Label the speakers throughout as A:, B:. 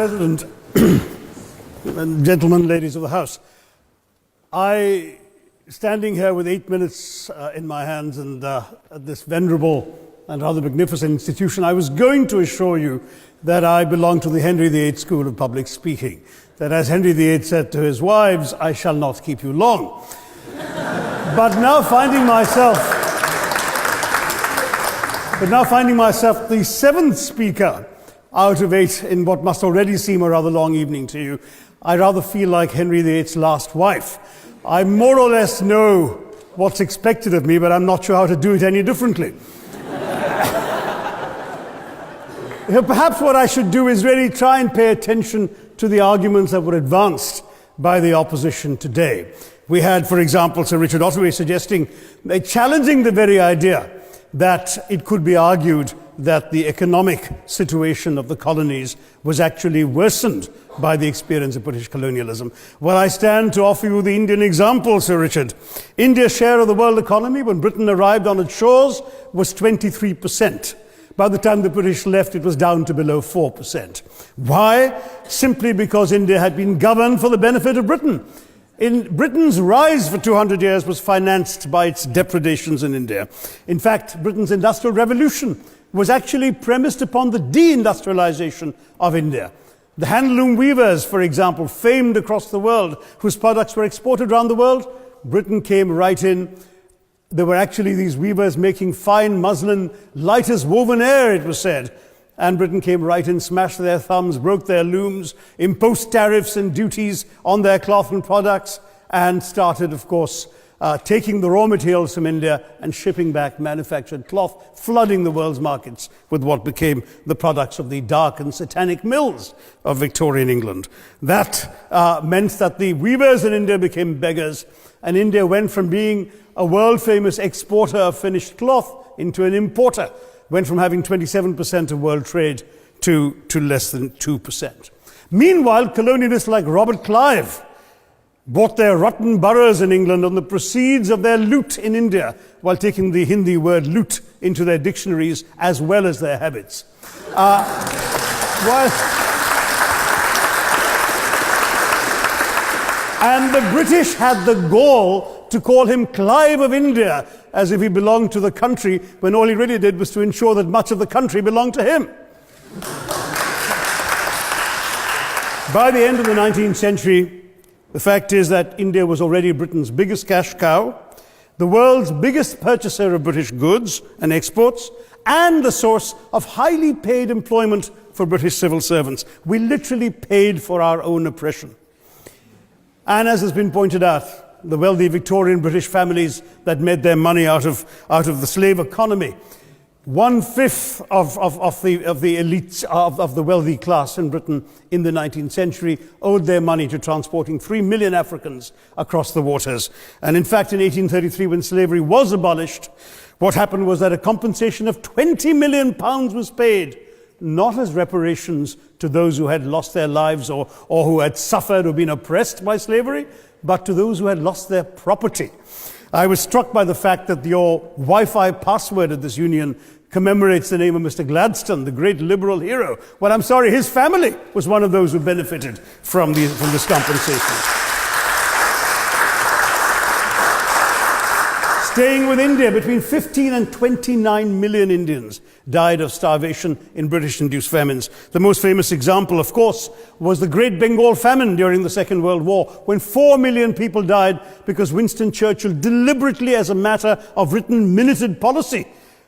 A: President, and gentlemen, ladies of the House, standing here with 8 minutes in my hands and at this venerable and rather magnificent institution, I was going to assure you that I belong to the Henry VIII School of Public Speaking, that as Henry VIII said to his wives, I shall not keep you long. But now finding myself the seventh speaker out of 8 in what must already seem a rather long evening to you, I rather feel like Henry VIII's last wife. I more or less know what's expected of me, but I'm not sure how to do it any differently. Perhaps what I should do is really try and pay attention to the arguments that were advanced by the opposition today. We had, for example, Sir Richard Ottaway challenging the very idea that it could be argued that the economic situation of the colonies was actually worsened by the experience of British colonialism. Well, I stand to offer you the Indian example, Sir Richard. India's share of the world economy when Britain arrived on its shores was 23%. By the time the British left, it was down to below 4%. Why? Simply because India had been governed for the benefit of Britain. Britain's rise for 200 years was financed by its depredations in India. In fact, Britain's industrial revolution was actually premised upon the deindustrialization of India. The handloom weavers, for example, famed across the world, whose products were exported around the world, Britain came right in. There were actually these weavers making fine muslin, light as woven air, it was said. And Britain came right in, smashed their thumbs, broke their looms, imposed tariffs and duties on their cloth and products, and started, of course, taking the raw materials from India and shipping back manufactured cloth, flooding the world's markets with what became the products of the dark and satanic mills of Victorian England. That meant that the weavers in India became beggars, and India went from being a world-famous exporter of finished cloth into an importer, went from having 27% of world trade to less than 2%. Meanwhile, colonialists like Robert Clive bought their rotten boroughs in England on the proceeds of their loot in India, while taking the Hindi word loot into their dictionaries as well as their habits. And the British had the gall to call him Clive of India, as if he belonged to the country, when all he really did was to ensure that much of the country belonged to him. By the end of the 19th century, the fact is that India was already Britain's biggest cash cow, the world's biggest purchaser of British goods and exports, and the source of highly paid employment for British civil servants. We literally paid for our own oppression. And as has been pointed out, the wealthy Victorian British families that made their money out of the slave economy, 1/5 of the elites of the wealthy class in Britain in the 19th century owed their money to transporting 3 million Africans across the waters. And in fact, in 1833, when slavery was abolished, what happened was that a compensation of £20 million was paid, not as reparations to those who had lost their lives or who had suffered or been oppressed by slavery, but to those who had lost their property. I was struck by the fact that your Wi-Fi password at this union commemorates the name of Mr. Gladstone, the great liberal hero. Well, I'm sorry, his family was one of those who benefited from this compensation. Staying with India, between 15 and 29 million Indians died of starvation in British-induced famines. The most famous example, of course, was the Great Bengal Famine during the Second World War, when 4 million people died because Winston Churchill, deliberately as a matter of written minuted policy,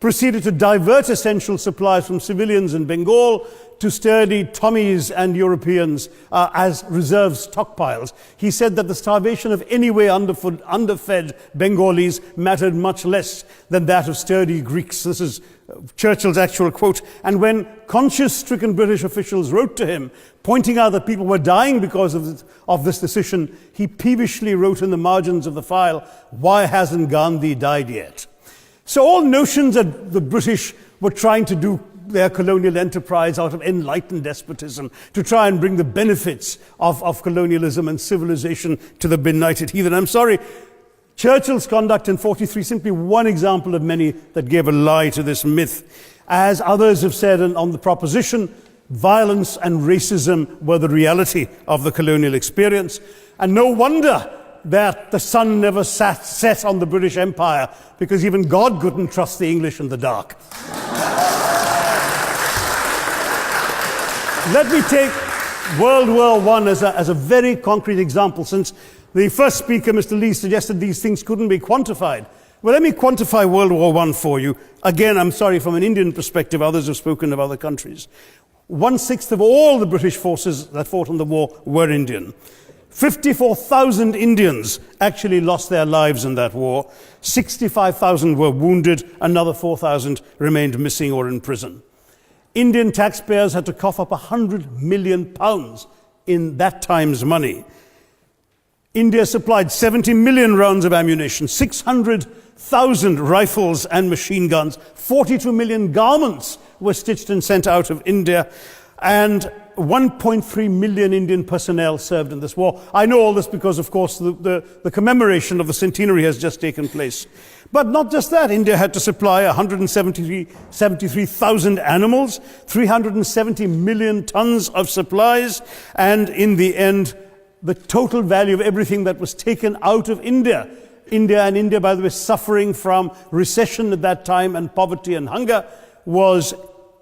A: proceeded to divert essential supplies from civilians in Bengal to sturdy Tommies and Europeans as reserve stockpiles. He said that the starvation of anyway underfed Bengalis mattered much less than that of sturdy Greeks. This is Churchill's actual quote. And when conscience-stricken British officials wrote to him, pointing out that people were dying because of this decision, he peevishly wrote in the margins of the file, "Why hasn't Gandhi died yet?" So all notions that the British were trying to do their colonial enterprise out of enlightened despotism, to try and bring the benefits of colonialism and civilization to the benighted heathen. I'm sorry, Churchill's conduct in 43 is simply one example of many that gave a lie to this myth. As others have said on the proposition, Violence and racism were the reality of the colonial experience. And no wonder that the sun never set on the British Empire, because even God couldn't trust the English in the dark. Let me take World War I as a very concrete example, since the first speaker, Mr. Lee, suggested these things couldn't be quantified. Well, let me quantify World War I for you. Again, I'm sorry, from an Indian perspective, others have spoken of other countries. 1/6 of all the British forces that fought in the war were Indian. 54,000 Indians actually lost their lives in that war. 65,000 were wounded. Another 4,000 remained missing or in prison. Indian taxpayers had to cough up £100 million in that time's money. India supplied 70 million rounds of ammunition, 600,000 rifles and machine guns, 42 million garments were stitched and sent out of India, and 1.3 million Indian personnel served in this war. I know all this because, of course, the commemoration of the centenary has just taken place. But not just that, India had to supply 173,000 animals, 370 million tons of supplies, and in the end, the total value of everything that was taken out of India, India, by the way, suffering from recession at that time and poverty and hunger, was,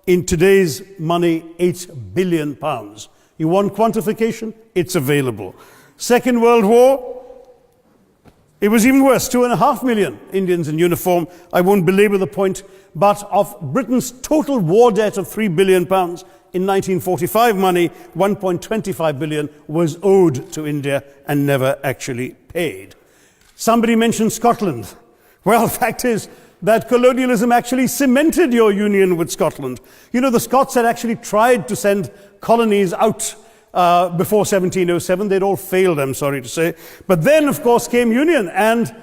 A: in today's money, £8 billion. You want quantification? It's available. Second World War, it was even worse, 2.5 million Indians in uniform. I won't belabor the point, but of Britain's total war debt of £3 billion, in 1945 money, 1.25 billion was owed to India and never actually paid. Somebody mentioned Scotland. Well, the fact is that colonialism actually cemented your union with Scotland. You know, the Scots had actually tried to send colonies out before 1707. They'd all failed, I'm sorry to say. But then, of course, came union, and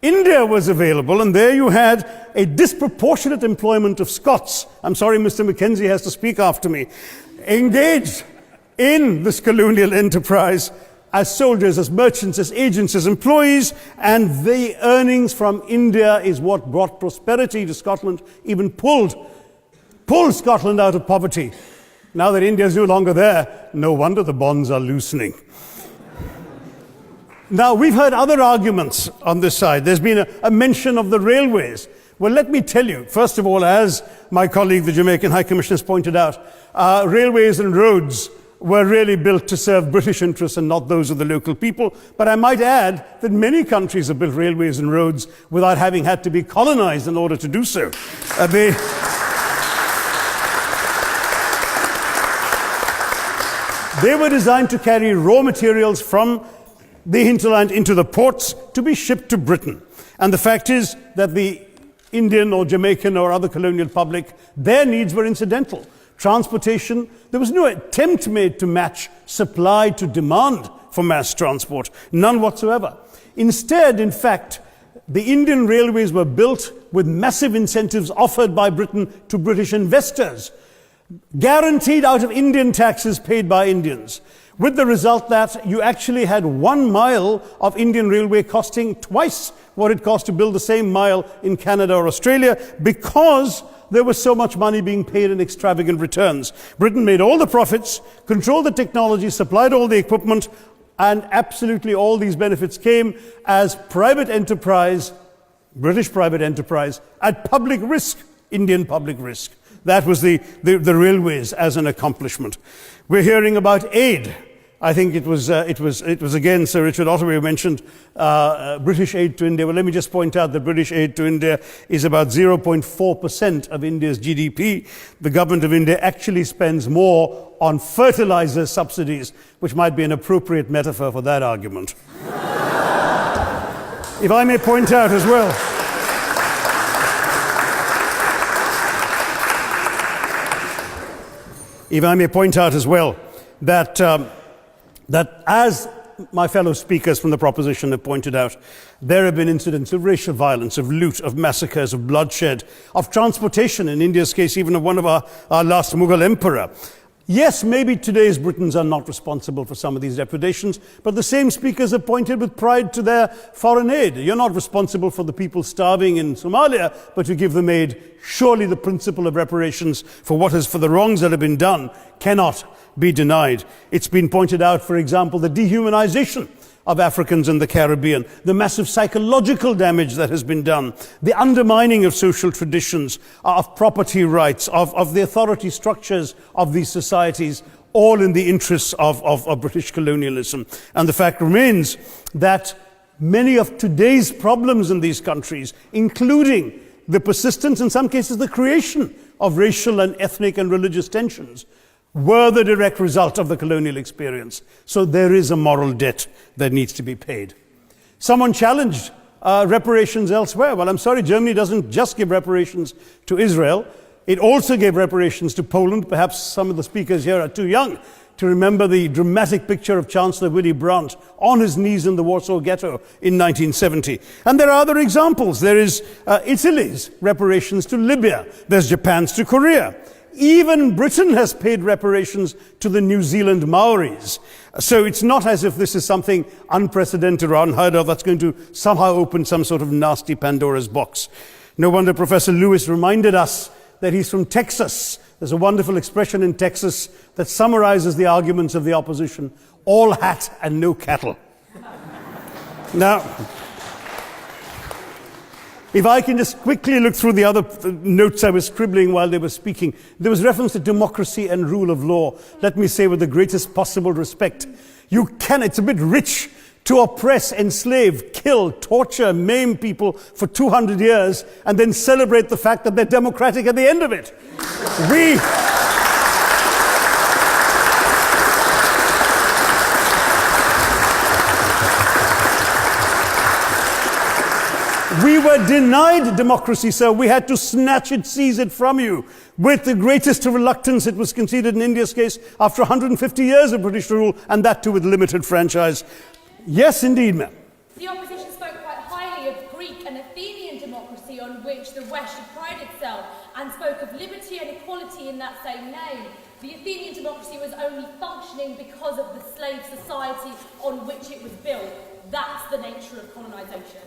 A: India was available, and there you had a disproportionate employment of Scots. I'm sorry, Mr. Mackenzie has to speak after me. Engaged in this colonial enterprise as soldiers, as merchants, as agents, as employees, and the earnings from India is what brought prosperity to Scotland, even pulled Scotland out of poverty. Now that India is no longer there, no wonder the bonds are loosening. Now, we've heard other arguments on this side. There's been a mention of the railways. Well, let me tell you, first of all, as my colleague, the Jamaican High Commissioner, has pointed out, railways and roads were really built to serve British interests and not those of the local people. But I might add that many countries have built railways and roads without having had to be colonized in order to do so. They were designed to carry raw materials from the hinterland into the ports to be shipped to Britain. And the fact is that the Indian or Jamaican or other colonial public, their needs were incidental. Transportation, there was no attempt made to match supply to demand for mass transport, none whatsoever. Instead, in fact, the Indian railways were built with massive incentives offered by Britain to British investors, guaranteed out of Indian taxes paid by Indians, with the result that you actually had 1 mile of Indian railway costing twice what it cost to build the same mile in Canada or Australia, because there was so much money being paid in extravagant returns. Britain made all the profits, controlled the technology, supplied all the equipment, and absolutely all these benefits came as private enterprise, British private enterprise, at public risk, Indian public risk. That was the railways as an accomplishment. We're hearing about aid. I think it was again Sir Richard Ottaway who mentioned British aid to India. Well, let me just point out that British aid to India is about 0.4% of India's GDP. The government of India actually spends more on fertilizer subsidies, which might be an appropriate metaphor for that argument. If I may point out as well, that as my fellow speakers from the proposition have pointed out, there have been incidents of racial violence, of loot, of massacres, of bloodshed, of transportation, in India's case, even of one of our last Mughal emperor. Yes, maybe today's Britons are not responsible for some of these depredations, but the same speakers have pointed with pride to their foreign aid. You're not responsible for the people starving in Somalia, but you give them aid. Surely the principle of reparations for the wrongs that have been done cannot be denied. It's been pointed out, for example, the dehumanization of Africans in the Caribbean, the massive psychological damage that has been done, the undermining of social traditions, of property rights, of the authority structures of these societies, all in the interests of British colonialism. And the fact remains that many of today's problems in these countries, including the persistence, in some cases the creation of racial and ethnic and religious tensions, were the direct result of the colonial experience. So there is a moral debt that needs to be paid. Someone challenged reparations elsewhere. Well, I'm sorry, Germany doesn't just give reparations to Israel. It also gave reparations to Poland. Perhaps some of the speakers here are too young to remember the dramatic picture of Chancellor Willy Brandt on his knees in the Warsaw Ghetto in 1970. And there are other examples. There is Italy's reparations to Libya. There's Japan's to Korea. Even Britain has paid reparations to the New Zealand Maoris. So it's not as if this is something unprecedented or unheard of that's going to somehow open some sort of nasty Pandora's box. No wonder Professor Lewis reminded us that he's from Texas. There's a wonderful expression in Texas that summarizes the arguments of the opposition: all hat and no cattle. Now, if I can just quickly look through the other notes I was scribbling while they were speaking, there was reference to democracy and rule of law. Let me say with the greatest possible respect, it's a bit rich to oppress, enslave, kill, torture, maim people for 200 years and then celebrate the fact that they're democratic at the end of it. We were denied democracy, sir. We had to snatch it, seize it from you. With the greatest reluctance, it was conceded in India's case after 150 years of British rule, and that too with limited franchise. Yes, indeed, ma'am.
B: The opposition spoke quite highly of Greek and Athenian democracy on which the West should pride itself, and spoke of liberty and equality in that same name. The Athenian democracy was only functioning because of the slave society on which it was built. That's the nature of colonisation.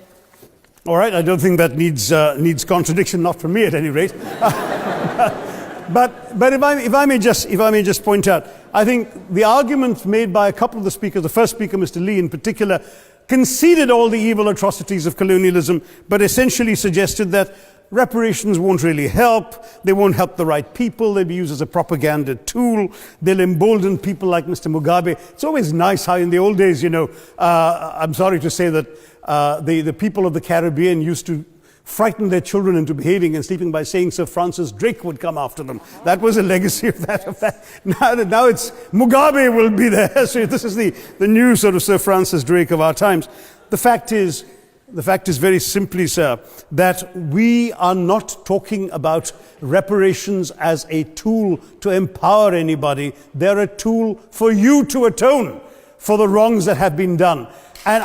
A: All right, I don't think that needs contradiction, not from me at any rate. But if I may just point out, I think the arguments made by a couple of the speakers, the first speaker, Mr. Lee in particular, conceded all the evil atrocities of colonialism, but essentially suggested that reparations won't really help. They won't help the right people. They'll be used as a propaganda tool. They'll embolden people like Mr. Mugabe. It's always nice how in the old days, I'm sorry to say that the people of the Caribbean used to frighten their children into behaving and sleeping by saying Sir Francis Drake would come after them. That was a legacy of that. Now it's Mugabe will be there. So this is the new sort of Sir Francis Drake of our times. The fact is very simply, sir, that we are not talking about reparations as a tool to empower anybody. They're a tool for you to atone for the wrongs that have been done. And